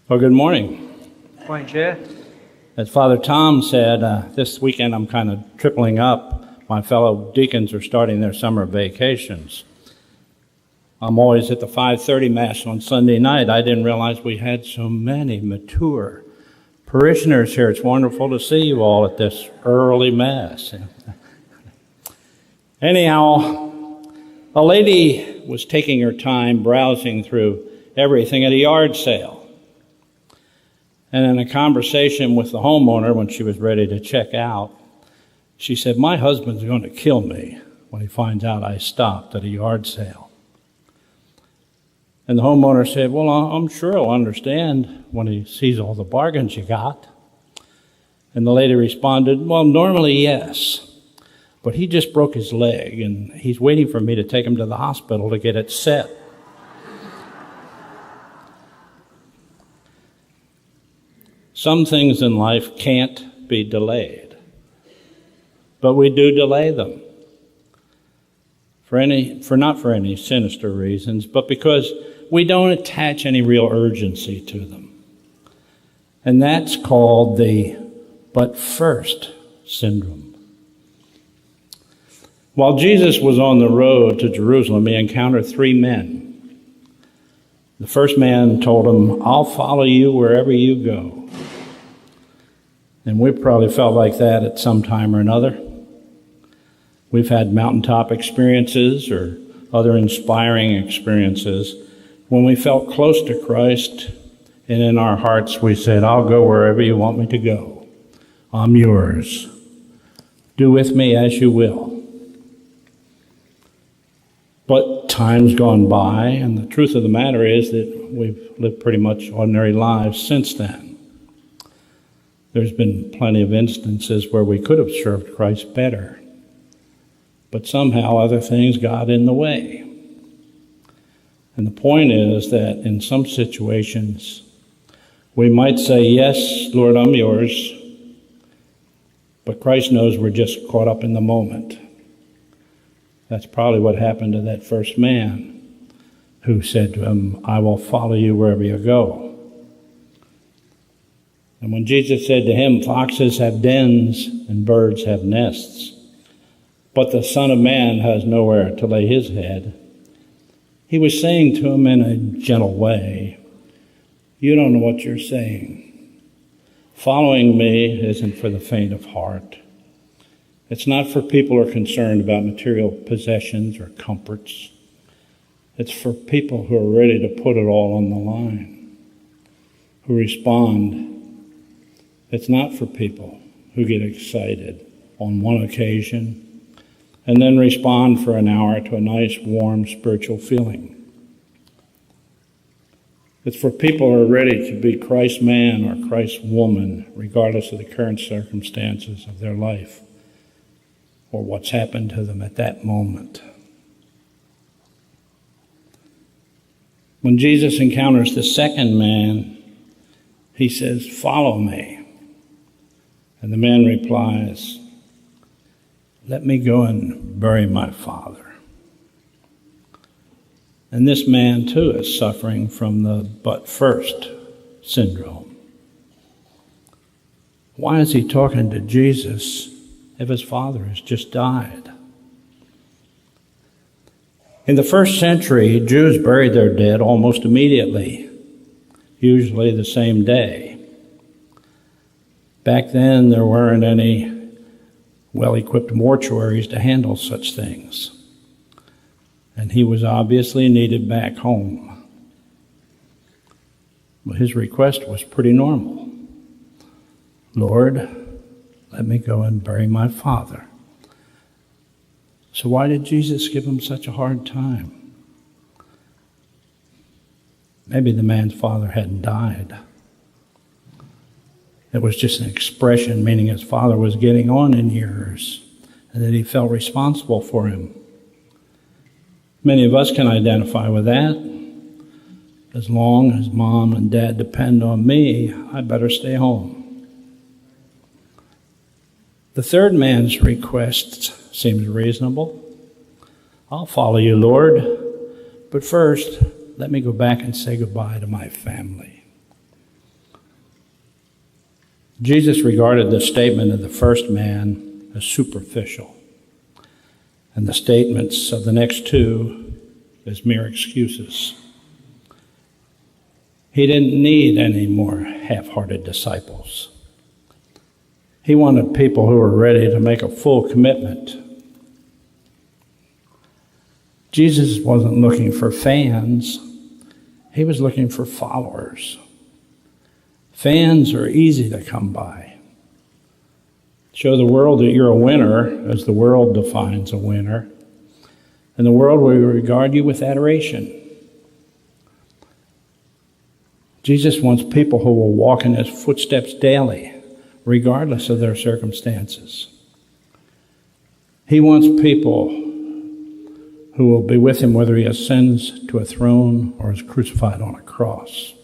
Well, good morning. Morning, Chair. As Father Tom said, this weekend I'm kind of tripling up. My fellow deacons are starting their summer vacations. I'm always at the 5:30 Mass on Sunday night. I didn't realize we had so many mature parishioners here. It's wonderful to see you all at this early Mass. Anyhow, a lady was taking her time browsing through everything at a yard sale. And in a conversation with the homeowner when she was ready to check out, she said, "My husband's going to kill me when he finds out I stopped at a yard sale." And the homeowner said, "Well, I'm sure he'll understand when he sees all the bargains you got." And the lady responded, "Well, normally, yes. But he just broke his leg, and he's waiting for me to take him to the hospital to get it set." Some things in life can't be delayed, but we do delay them. Not for any sinister reasons, but because we don't attach any real urgency to them. And that's called the "but first" syndrome. While Jesus was on the road to Jerusalem, he encountered three men. The first man told him, "I'll follow you wherever you go." And we've probably felt like that at some time or another. We've had mountaintop experiences or other inspiring experiences when we felt close to Christ, and in our hearts we said, "I'll go wherever you want me to go. I'm yours. Do with me as you will." But time's gone by, and the truth of the matter is that we've lived pretty much ordinary lives since then. There's been plenty of instances where we could have served Christ better, but somehow other things got in the way. And the point is that in some situations, we might say, "Yes, Lord, I'm yours," but Christ knows we're just caught up in the moment. That's probably what happened to that first man who said to him, "I will follow you wherever you go." And when Jesus said to him, "Foxes have dens and birds have nests, but the Son of Man has nowhere to lay his head," he was saying to him in a gentle way, "You don't know what you're saying. Following me isn't for the faint of heart. It's not for people who are concerned about material possessions or comforts. It's for people who are ready to put it all on the line, who respond. It's not for people who get excited on one occasion and then respond for an hour to a nice, warm, spiritual feeling. It's for people who are ready to be Christ's man or Christ's woman, regardless of the current circumstances of their life or what's happened to them at that moment. When Jesus encounters the second man, he says, "Follow me." And the man replies, "Let me go and bury my father." And this man, too, is suffering from the "but first" syndrome. Why is he talking to Jesus if his father has just died? In the first century, Jews buried their dead almost immediately, usually the same day. Back then, there weren't any well-equipped mortuaries to handle such things. And he was obviously needed back home. But his request was pretty normal. "Lord, let me go and bury my father." So why did Jesus give him such a hard time? Maybe the man's father hadn't died. It was just an expression, meaning his father was getting on in years and that he felt responsible for him. Many of us can identify with that. As long as mom and dad depend on me, I better stay home. The third man's request seems reasonable. "I'll follow you, Lord, but first, let me go back and say goodbye to my family." Jesus regarded the statement of the first man as superficial, and the statements of the next two as mere excuses. He didn't need any more half-hearted disciples. He wanted people who were ready to make a full commitment. Jesus wasn't looking for fans. He was looking for followers. Fans are easy to come by. Show the world that you're a winner, as the world defines a winner, and the world will regard you with adoration. Jesus wants people who will walk in his footsteps daily, regardless of their circumstances. He wants people who will be with him whether he ascends to a throne or is crucified on a cross.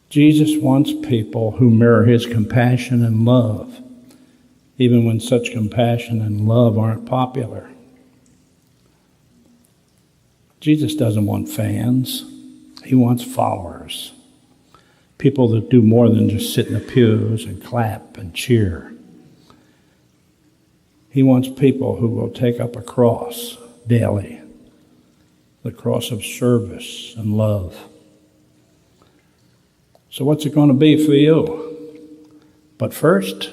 Jesus wants people who mirror his compassion and love, even when such compassion and love aren't popular. Jesus doesn't want fans. He wants followers, people that do more than just sit in the pews and clap and cheer. He wants people who will take up a cross daily, the cross of service and love. So what's it going to be for you? But first,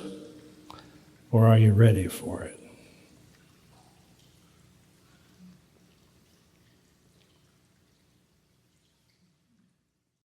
or are you ready for it?